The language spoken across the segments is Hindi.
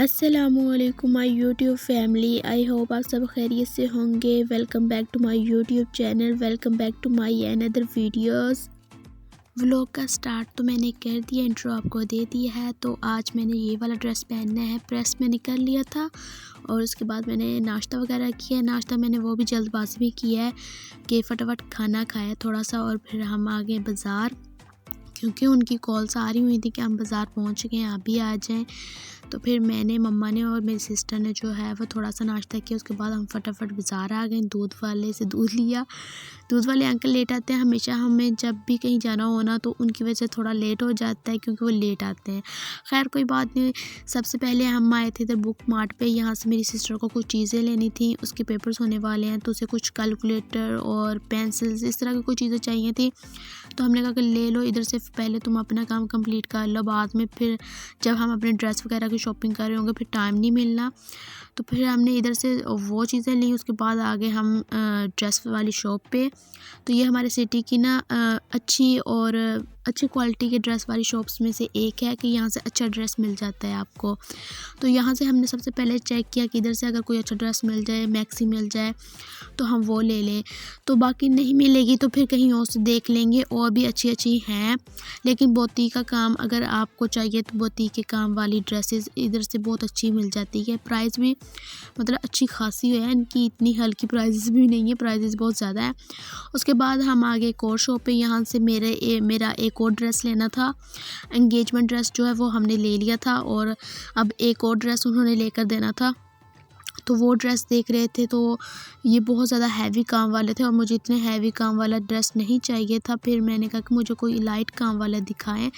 अस्सलामुअलैकुम my YouTube family. I hope आप सब खैरियत से होंगे। Welcome back to my YouTube channel. Welcome back to my another videos. Vlog का स्टार्ट तो मैंने कर दिया, इंट्रो आपको दे दिया है। तो आज मैंने ये वाला ड्रेस पहनना है, प्रेस मैंने कर लिया था और उसके बाद मैंने नाश्ता वगैरह किया। नाश्ता मैंने वो भी जल्दबाजी में किया है कि फटाफट खाना खाया थोड़ा सा और फिर हम आ गए बाज़ार, क्योंकि उनकी कॉल्स आ रही हुई थी कि हम बाज़ार पहुंच गए, आप भी आ जाएं। तो फिर मैंने, मम्मा ने और मेरी सिस्टर ने जो है वो थोड़ा सा नाश्ता किया। उसके बाद हम फटाफट बाज़ार आ गए। दूध वाले से दूध लिया। दूध वाले अंकल लेट आते हैं हमेशा, हमें जब भी कहीं जाना हो ना तो उनकी वजह से थोड़ा लेट हो जाता है, क्योंकि वो लेट आते हैं। खैर कोई बात नहीं। सबसे पहले हम आए थे इधर बुक मार्ट पे। यहाँ से मेरी सिस्टर को कुछ चीज़ें लेनी थी, उसके पेपर्स होने वाले हैं तो उसे कुछ कैलकुलेटर और पेंसिल्स इस तरह की कुछ चीज़ें चाहिए थी। तो हमने कहा कि ले लो इधर से, पहले तुम अपना काम कंप्लीट कर लो, बाद में फिर जब हम अपने ड्रेस वगैरह की शॉपिंग कर रहे होंगे फिर टाइम नहीं मिलना। तो फिर हमने इधर से वो चीज़ें ली। उसके बाद आगे हम ड्रेस वाली शॉप पे। तो ये हमारे सिटी की ना अच्छी क्वालिटी के ड्रेस वाली शॉप्स में से एक है कि यहाँ से अच्छा ड्रेस मिल जाता है आपको। तो यहाँ से हमने सबसे पहले चेक किया कि इधर से अगर कोई अच्छा ड्रेस मिल जाए, मैक्सी मिल जाए तो हम वो ले लें। तो बाकी नहीं मिलेगी तो फिर कहीं और से देख लेंगे, और भी अच्छी हैं। लेकिन बोती का काम अगर आपको चाहिए तो बोती के काम वाली ड्रेसेस इधर से बहुत अच्छी मिल जाती है। प्राइस भी मतलब अच्छी खासी है, इनकी इतनी हल्की प्राइसेस भी नहीं है, प्राइसेस बहुत ज़्यादा है। उसके बाद हम आगे एक और शॉप पे। यहाँ से मेरा एक और ड्रेस लेना था। एंगेजमेंट ड्रेस जो है वो हमने ले लिया था और अब एक और ड्रेस उन्होंने लेकर देना था। तो वो ड्रेस देख रहे थे तो ये बहुत ज़्यादा हैवी काम वाले थे और मुझे इतने हैवी काम वाला ड्रेस नहीं चाहिए था। फिर मैंने कहा कि मुझे कोई लाइट काम वाला दिखाएं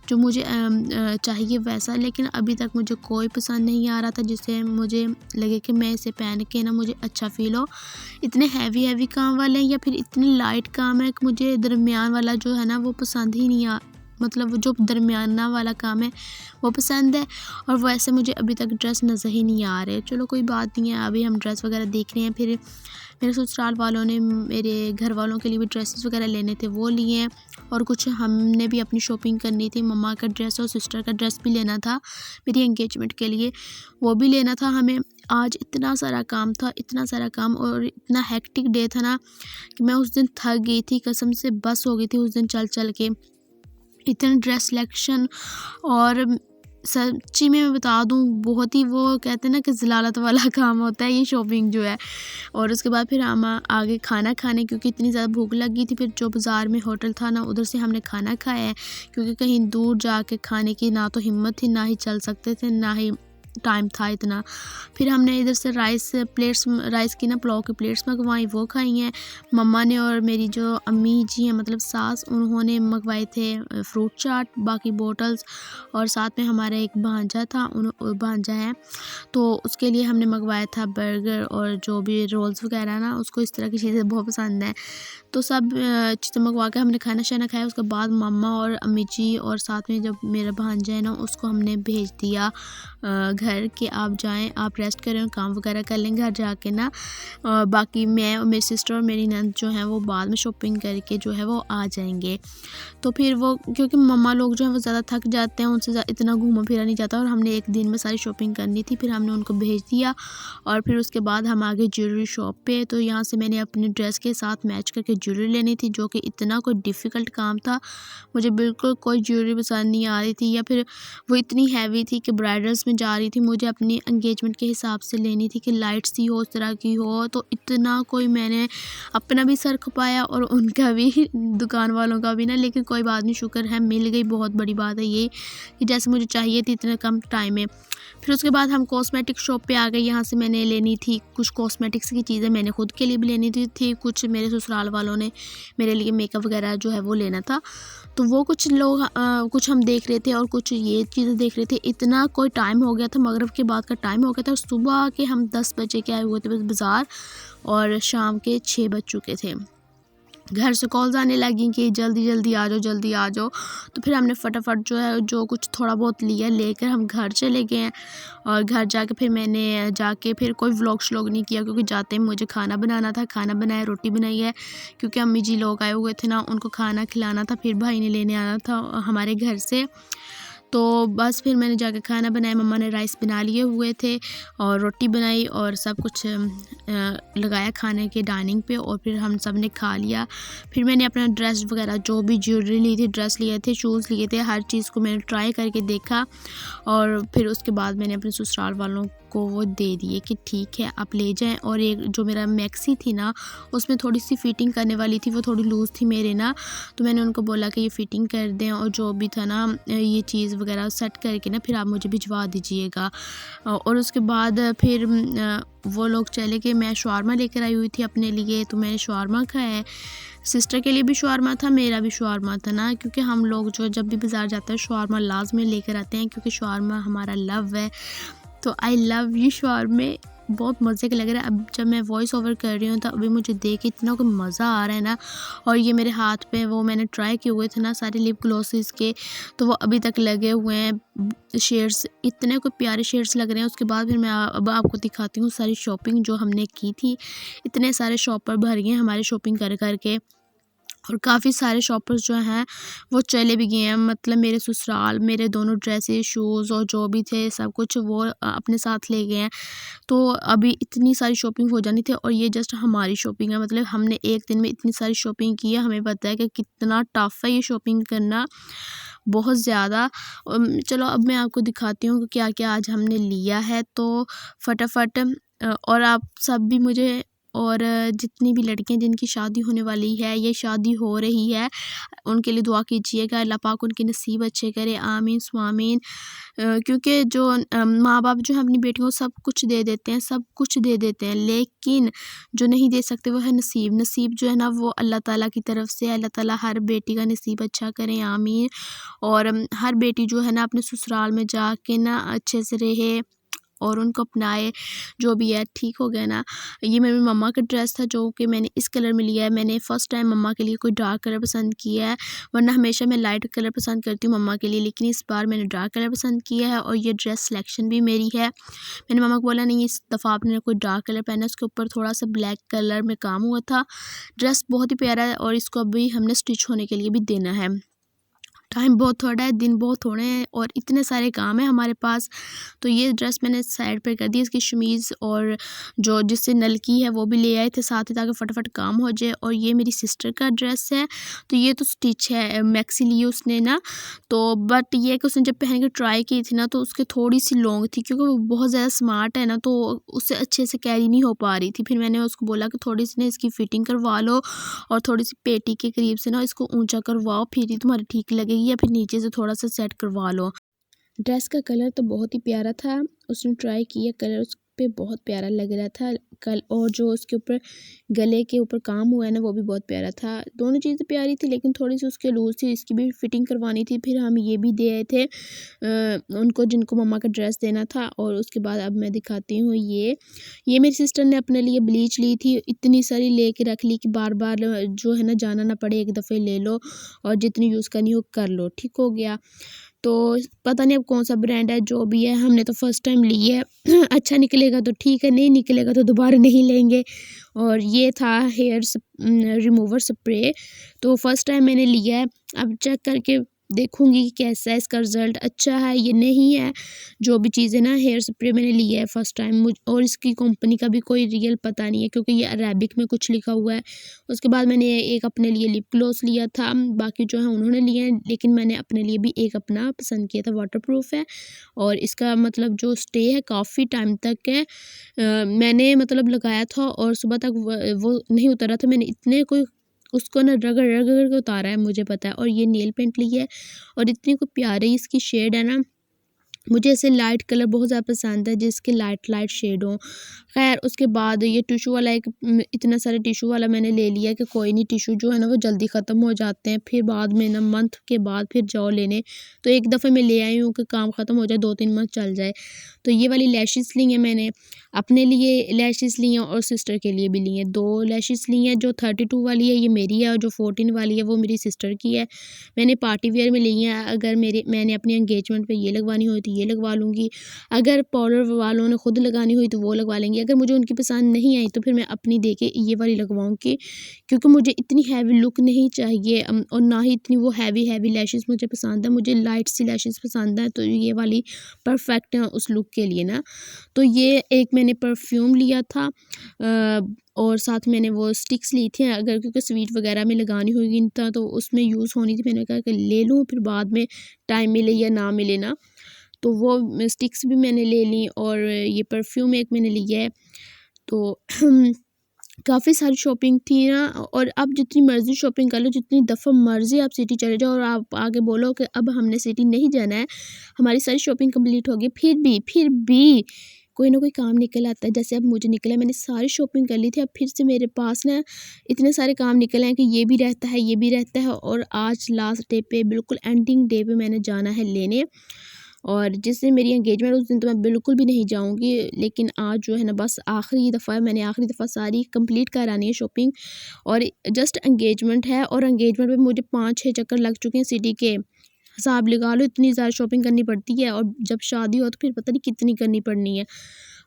जो मुझे चाहिए वैसा। लेकिन अभी तक मुझे कोई पसंद नहीं आ रहा था जिससे मुझे लगे कि मैं इसे पहन के ना मुझे अच्छा फ़ील हो। इतने हैवी काम वाले हैं या फिर इतने लाइट काम है कि मुझे दरमियान वाला जो है ना वो पसंद ही नहीं मतलब जो दरमियाना वाला काम है वो पसंद है। और वैसे मुझे अभी तक ड्रेस नज़र ही नहीं आ रहे। चलो कोई बात नहीं है, अभी हम ड्रेस वगैरह देख रहे हैं। फिर मेरे ससुराल वालों ने मेरे घर वालों के लिए भी ड्रेसेस वगैरह लेने थे, वो लिए हैं। और कुछ हमने भी अपनी शॉपिंग करनी थी। मम्मा का ड्रेस और सिस्टर का ड्रेस भी लेना था मेरी एंगेजमेंट के लिए, वो भी लेना था हमें। आज इतना सारा काम था, इतना सारा काम और इतना हेक्टिक डे था ना कि मैं उस दिन थक गई थी, कसम से बस हो गई थी उस दिन चल चल के। इतने ड्रेस सिलेक्शन और सच्ची में मैं बता दूं बहुत ही वो कहते हैं ना कि ज़लालत वाला काम होता है ये शॉपिंग जो है। और उसके बाद फिर हम आगे खाना खाने, क्योंकि इतनी ज़्यादा भूख लगी थी। फिर जो बाज़ार में होटल था ना उधर से हमने खाना खाया है, क्योंकि कहीं दूर जाके खाने की ना तो हिम्मत थी, ना ही चल सकते थे, ना ही टाइम था इतना। फिर हमने इधर से राइस की ना पुलाव की प्लेट्स मंगवाई, वो खाई हैं मम्मा ने। और मेरी जो अम्मी जी हैं मतलब सास, उन्होंने मंगवाए थे फ्रूट चाट, बाकी बोटल्स। और साथ में हमारा एक भांजा है तो उसके लिए हमने मंगवाया था बर्गर और जो भी रोल्स वगैरह ना, उसको इस तरह की चीज़ें बहुत पसंद है। तो सब चीज़ें मंगवा के हमने खाना शाना खाया। उसके बाद मम्मा और अम्मी जी और साथ में जब मेरा भांजा है ना उसको हमने भेज दिया घर के, आप जाएं, आप रेस्ट करें और काम वगैरह कर लें घर जाके ना। बाकी मैं और मेरी सिस्टर और मेरी नंद जो हैं वो बाद में शॉपिंग करके जो है वो आ जाएंगे। तो फिर वो, क्योंकि मम्मा लोग जो हैं वो ज़्यादा थक जाते हैं, उनसे इतना घूमा फिरा नहीं जाता और हमने एक दिन में सारी शॉपिंग करनी थी। फिर हमने उनको भेज दिया और फिर उसके बाद हम आ गए ज्वेलरी शॉप पे। तो यहाँ से मैंने अपनी ड्रेस के साथ मैच करके ज्वेलरी लेनी थी, जो कि इतना कोई डिफ़िकल्ट काम था। मुझे बिल्कुल कोई ज्वेलरी पसंद नहीं आ रही थी, या फिर वो इतनी हैवी थी कि ब्राइडल्स में जा रही थी। मुझे अपनी एंगेजमेंट के हिसाब से लेनी थी कि लाइट सी हो, उस तरह की हो। तो इतना कोई, मैंने अपना भी सर खपाया और उनका भी दुकान वालों का भी ना। लेकिन कोई बात नहीं, शुक्र है मिल गई। बहुत बड़ी बात है ये कि जैसे मुझे चाहिए थी इतने कम टाइम में। फिर उसके बाद हम कॉस्मेटिक शॉप पे आ गए। यहाँ से मैंने लेनी थी कुछ कॉस्मेटिक्स की चीज़ें, मैंने खुद के लिए भी लेनी थी कुछ मेरे ससुराल वालों ने मेरे लिए मेकअप वगैरह जो है वो लेना था। तो वो कुछ लोग कुछ हम देख रहे थे और कुछ ये चीज़ें देख रहे थे। इतना कोई टाइम हो गया था, मगरिब के बाद का टाइम हो गया था। सुबह के हम 10 बजे के आए हुए थे बाज़ार और शाम के 6 बज चुके थे। घर से कॉल्स आने लगी कि जल्दी जल्दी आ जाओ, जल्दी आ जाओ। तो फिर हमने फटाफट जो है जो कुछ थोड़ा बहुत लिया, लेकर हम घर चले गए हैं। और घर जाके फिर मैंने जाके फिर कोई व्लॉग नहीं किया, क्योंकि जाते ही मुझे खाना बनाना था। खाना बनाया, रोटी बनाई है, क्योंकि अम्मी जी लोग आए हुए थे ना, उनको खाना खिलाना था। फिर भाई ने लेने आना था हमारे घर से। तो बस फिर मैंने जाके खाना बनाया, मम्मा ने राइस बना लिए हुए थे और रोटी बनाई और सब कुछ लगाया खाने के डाइनिंग पे और फिर हम सब ने खा लिया। फिर मैंने अपना ड्रेस वगैरह जो भी ज्वेलरी ली थी, ड्रेस लिए थे, शूज़ लिए थे, हर चीज़ को मैंने ट्राई करके देखा और फिर उसके बाद मैंने अपने ससुराल वालों को वो दे दिए कि ठीक है आप ले जाएं। और एक जो मेरा मैक्सी थी ना, उसमें थोड़ी सी फ़िटिंग करने वाली थी, वो थोड़ी लूज़ थी मेरे ना, तो मैंने उनको बोला कि ये फ़िटिंग कर दें और जो भी था ना ये चीज़ वगैरह सेट करके ना फिर आप मुझे भिजवा दीजिएगा। और उसके बाद फिर वो लोग चले गए। मैं शवारमा लेकर आई हुई थी अपने लिए, तो मैंने शवारमा खाया है। सिस्टर के लिए भी शवारमा था, मेरा भी शवारमा था ना, क्योंकि हम लोग जो जब भी बाज़ार जाते हैं शवारमा लाज़मी लेकर आते हैं, क्योंकि शवारमा हमारा लव है। तो आई लव यू शवारमे, बहुत मज़े के लग रहा है। अब जब मैं वॉइस ओवर कर रही हूँ तो अभी मुझे देख के इतना कोई मज़ा आ रहा है ना। और ये मेरे हाथ पे वो मैंने ट्राई किए हुए थे ना सारे लिप ग्लॉसेस के, तो वो अभी तक लगे हुए हैं। शेड्स इतने कोई प्यारे शेड्स लग रहे हैं। उसके बाद फिर मैं अब आपको दिखाती हूँ सारी शॉपिंग जो हमने की थी। इतने सारे शॉपर भर गए हमारे शॉपिंग कर करके, और काफ़ी सारे शॉपर्स जो हैं वो चले भी गए हैं। मतलब मेरे ससुराल मेरे दोनों ड्रेसेस, शूज़ और जो भी थे सब कुछ वो अपने साथ ले गए हैं। तो अभी इतनी सारी शॉपिंग हो जानी थी और ये जस्ट हमारी शॉपिंग है। मतलब हमने एक दिन में इतनी सारी शॉपिंग की है। हमें पता है कि कितना टफ़ है ये शॉपिंग करना, बहुत ज़्यादा। चलो अब मैं आपको दिखाती हूँ कि क्या क्या आज हमने लिया है, तो फटाफट और आप सब भी मुझे और जितनी भी लड़कियां जिनकी शादी होने वाली है, ये शादी हो रही है, उनके लिए दुआ कीजिएगा, अल्लाह पाक उनके नसीब अच्छे करे, आमीन स्वामीन। क्योंकि जो माँ बाप जो है अपनी बेटियों को सब कुछ दे देते हैं, सब कुछ दे देते हैं, लेकिन जो नहीं दे सकते वो है नसीब। नसीब जो है ना वो अल्लाह ताला की तरफ से है। अल्लाह ताला हर बेटी का नसीब अच्छा करें, आमीन। और हर बेटी जो है ना अपने ससुराल में जाके ना अच्छे से रहे और उनको अपनाए, जो भी है ठीक हो गया ना। ये मेरी मम्मा का ड्रेस था जो कि मैंने इस कलर में लिया है। मैंने फ़र्स्ट टाइम मम्मा के लिए कोई डार्क कलर पसंद किया है, वरना हमेशा मैं लाइट कलर पसंद करती हूँ मम्मा के लिए, लेकिन इस बार मैंने डार्क कलर पसंद किया है। और ये ड्रेस सिलेक्शन भी मेरी है। मैंने मम्मा को बोला नहीं इस दफ़ा आपने कोई डार्क कलर पहना, उसके ऊपर थोड़ा सा ब्लैक कलर में काम हुआ था। ड्रेस बहुत ही प्यारा है और इसको अभी हमने स्टिच होने के लिए भी देना है। टाइम बहुत थोड़ा है, दिन बहुत थोड़े हैं और इतने सारे काम हैं हमारे पास। तो ये ड्रेस मैंने साइड पर कर दी। इसकी शमीज़ और जो जिससे नलकी है वो भी ले आए थे साथ ही, ताकि फटाफट काम हो जाए। और ये मेरी सिस्टर का ड्रेस है, तो ये तो स्टिच है, मैक्सी ली उसने ना। तो बट ये कि उसने जब पहन के ट्राई की थी ना तो उसके थोड़ी सी लॉन्ग थी, क्योंकि वो बहुत ज़्यादा स्मार्ट है ना, तो उससे अच्छे से कैरी नहीं हो पा रही थी। फिर मैंने उसको बोला कि थोड़ी सी ना इसकी फ़िटिंग करवा लो और थोड़ी सी पेटी के करीब से ना इसको ऊंचा करवाओ, फिर ही तुम्हारी ठीक लगेगी, या फिर नीचे से थोड़ा सा सेट करवा लो। ड्रेस का कलर तो बहुत ही प्यारा था, उसने ट्राई किया, कलर उस पे बहुत प्यारा लग रहा था कल। और जो उसके ऊपर गले के ऊपर काम हुआ है ना वो भी बहुत प्यारा था। दोनों चीज़ें प्यारी थी, लेकिन थोड़ी सी उसके लूज़ थी, इसकी भी फिटिंग करवानी थी। फिर हम ये भी दे आए थे उनको जिनको मम्मा का ड्रेस देना था। और उसके बाद अब मैं दिखाती हूँ ये मेरी सिस्टर ने अपने लिए ब्लीच ली थी, इतनी सारी ले के रख ली कि बार बार जो है ना जाना ना पड़े, एक दफ़े ले लो और जितनी यूज़ करनी हो कर लो, ठीक हो गया। तो पता नहीं अब कौन सा ब्रांड है, जो भी है हमने तो फर्स्ट टाइम ली है। अच्छा निकलेगा तो ठीक है, नहीं निकलेगा तो दोबारा नहीं लेंगे। और ये था हेयर रिमूवर स्प्रे, तो फर्स्ट टाइम मैंने लिया है, अब चेक करके देखूंगी कि कैसा है, इसका रिज़ल्ट अच्छा है ये नहीं है। जो भी चीज़ें ना हेयर स्प्रे मैंने लिया है फर्स्ट टाइम, और इसकी कंपनी का भी कोई रियल पता नहीं है, क्योंकि ये अरेबिक में कुछ लिखा हुआ है। उसके बाद मैंने एक अपने लिए लिप ग्लॉस लिया था, बाकी जो है उन्होंने लिए हैं, लेकिन मैंने अपने लिए भी एक अपना पसंद किया था, वाटरप्रूफ है और इसका मतलब जो स्टे है काफ़ी टाइम तक है। मैंने मतलब लगाया था और सुबह तक वो नहीं उतरा था, मैंने इतने कोई उसको ना रगड़ रगड़ के उतारा है, मुझे पता है। और ये नेल पेंट ली है और इतनी कोई प्यारी इसकी शेड है ना, मुझे ऐसे लाइट कलर बहुत ज़्यादा पसंद है जिसके लाइट लाइट शेड हो। खैर उसके बाद ये टिशू वाला एक इतना सारा टिशू वाला मैंने ले लिया कि कोई नहीं, टिशू जो है ना वो जल्दी ख़त्म हो जाते हैं, फिर बाद में ना मंथ के बाद फिर जाओ लेने, तो एक दफ़े मैं ले आई हूँ कि काम ख़त्म हो जाए, 2-3 मंथ चल जाए। तो ये वाली लैशेस ली हैं मैंने, अपने लिए लैशेस ली हैं और सिस्टर के लिए भी ली हैं। 2 लैशेस ली हैं, जो 32 वाली है ये मेरी है और जो 14 वाली है वो मेरी सिस्टर की है। मैंने पार्टी वेयर में ली हैं, अगर मैंने अपनी एंगेजमेंट पे ये लगवानी होती ये लगवा लूँगी। अगर पाउडर वालों ने खुद लगानी हुई तो वो लगवा लेंगी। अगर मुझे उनकी पसंद नहीं आई तो फिर मैं अपनी दे के ये वाली लगवाऊँगी, क्योंकि मुझे इतनी हैवी लुक नहीं चाहिए और ना ही इतनी वो हैवी लैशेज़ मुझे पसंद है। मुझे लाइट सी लैशेज़ पसंद है, तो ये वाली परफेक्ट है उस लुक के लिए ना। तो ये एक मैंने परफ्यूम लिया था और साथ मैंने वो स्टिक्स ली थी, अगर क्योंकि स्वीट वगैरह में लगानी होगी तो उसमें यूज़ होनी थी। मैंने कहा कि ले लूँ, फिर बाद में टाइम मिले या ना मिले ना। तो वो स्टिक्स भी मैंने ले ली और ये परफ्यूम एक मैंने लिया है। तो काफ़ी सारी शॉपिंग थी ना, और आप जितनी मर्ज़ी शॉपिंग कर लो, जितनी दफ़ा मर्ज़ी आप सिटी चले जाओ और आप आगे बोलो कि अब हमने सिटी नहीं जाना है, हमारी सारी शॉपिंग कंप्लीट हो गई, फिर भी कोई ना कोई काम निकल आता है। जैसे अब मुझे निकला, मैंने सारी शॉपिंग कर ली थी, अब फिर से मेरे पास ना इतने सारे काम निकले हैं कि ये भी रहता है, ये भी रहता है, और आज लास्ट डे पे, बिल्कुल एंडिंग डे पे मैंने जाना है लेने। और जिस दिन मेरी एंगेजमेंट उस दिन तो मैं बिल्कुल भी नहीं जाऊंगी, लेकिन आज जो है ना बस आखिरी दफ़ा मैंने आखिरी दफ़ा सारी कंप्लीट करानी है शॉपिंग। और जस्ट एंगेजमेंट है, और एंगेजमेंट में मुझे 5-6 चक्कर लग चुके हैं सिटी के। हिसाब लगा लो, इतनी ज़्यादा शॉपिंग करनी पड़ती है, और जब शादी हो तो फिर पता नहीं कितनी करनी पड़नी है।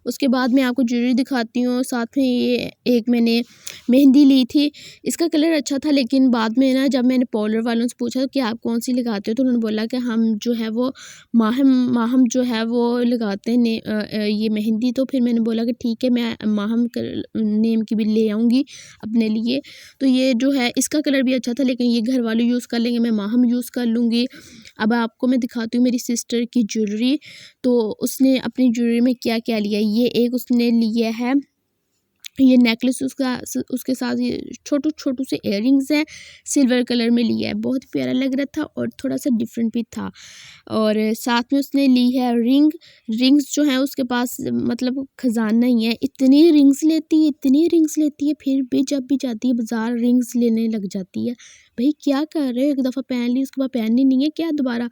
उसके बाद मैं आपको ज्वेलरी दिखाती हूँ। साथ में ये एक मैंने मेहंदी ली थी, इसका कलर अच्छा था, लेकिन बाद में ना जब मैंने पार्लर वालों से पूछा कि आप कौन सी लगाते हो, तो उन्होंने बोला कि हम जो है वो माहम जो है वो लगाते हैं ये मेहंदी। तो फिर मैंने बोला कि ठीक है, मैं माहम नेम की भी ले आऊँगी अपने लिए। तो ये जो है इसका कलर भी अच्छा था, लेकिन ये घर वाले यूज़ कर लेंगे, मैं माहम यूज़ कर लूँगी। अब आपको मैं दिखाती हूँ मेरी सिस्टर की ज्वेलरी। तो उसने अपनी ज्वेलरी में क्या क्या लिया, ये एक उसने लिया है ये नेकलेस, उसके साथ ये छोटू से इयररिंग्स हैं, सिल्वर कलर में लिया है, बहुत प्यारा लग रहा था और थोड़ा सा डिफरेंट भी था। और साथ में उसने ली है रिंग्स जो हैं उसके पास मतलब खजाना ही है, इतनी रिंग्स लेती है, फिर भी जब भी जाती है बाज़ार रिंग्स लेने लग जाती है। भाई क्या कर रहे हो, एक दफ़ा पहन ली उसके बाद पहननी नहीं है क्या दोबारा।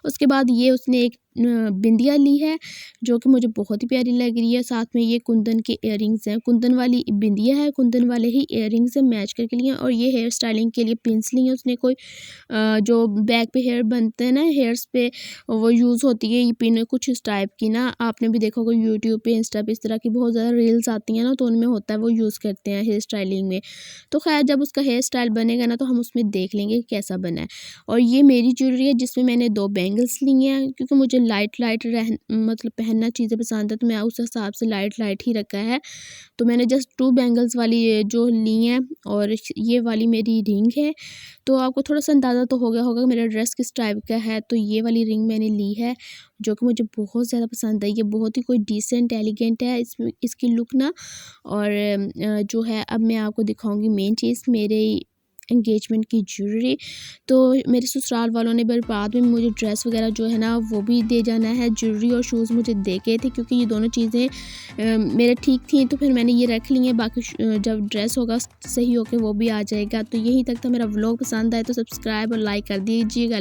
उसके बाद ये उसने एक बिंदिया ली है जो कि मुझे बहुत ही प्यारी लग रही है। साथ में ये कुंदन के इयररिंग्स हैं, कुंदन वाली बिंदिया है, कुंदन वाले ही इयररिंग्स हैं, मैच करके लिए। और ये हेयर स्टाइलिंग के लिए पिन्स ली हैं उसने, कोई जो बैक पे हेयर बनते हैं ना, हेयर्स पे वो यूज़ होती है ये पिन कुछ इस टाइप की ना। आपने भी देखा होगा यूट्यूब पे, इंस्टा पे इस तरह की बहुत ज़्यादा रील्स आती हैं ना, तो उनमें होता है, वो यूज़ करते हैं हेयर स्टाइलिंग में। तो खैर जब उसका हेयर स्टाइल बनेगा ना तो हम उसमें देख लेंगे कि कैसा बना है। और ये मेरी ज्वेलरी है जिसमें मैंने 2 बैंगल्स ली हैं, क्योंकि मुझे लाइट मतलब पहनना चीज़ें पसंद है, तो मैं उस हिसाब से लाइट ही रखा है। तो मैंने जस्ट 2 बैंगल्स वाली ये जो ली हैं, और ये वाली मेरी रिंग है। तो आपको थोड़ा सा अंदाज़ा तो हो गया होगा कि मेरा ड्रेस किस टाइप का है। तो ये वाली रिंग मैंने ली है जो कि मुझे बहुत ज़्यादा पसंद है, ये बहुत ही कोई डिसेंट एलिगेंट है इसकी लुक ना। और जो है अब मैं आपको दिखाऊंगी मेन चीज़, मेरे एंगेजमेंट की ज्वेलरी। तो मेरे ससुराल वालों ने बाद में मुझे ड्रेस वगैरह जो है ना वो भी दे जाना है, ज्वेलरी और शूज़ मुझे दे गए थे, क्योंकि ये दोनों चीज़ें मेरे ठीक थी, तो फिर मैंने ये रख ली हैं। बाकी जब ड्रेस होगा सही होके वो भी आ जाएगा। तो यही तक था मेरा व्लॉग, पसंद आए तो सब्सक्राइब और लाइक कर दीजिएगा।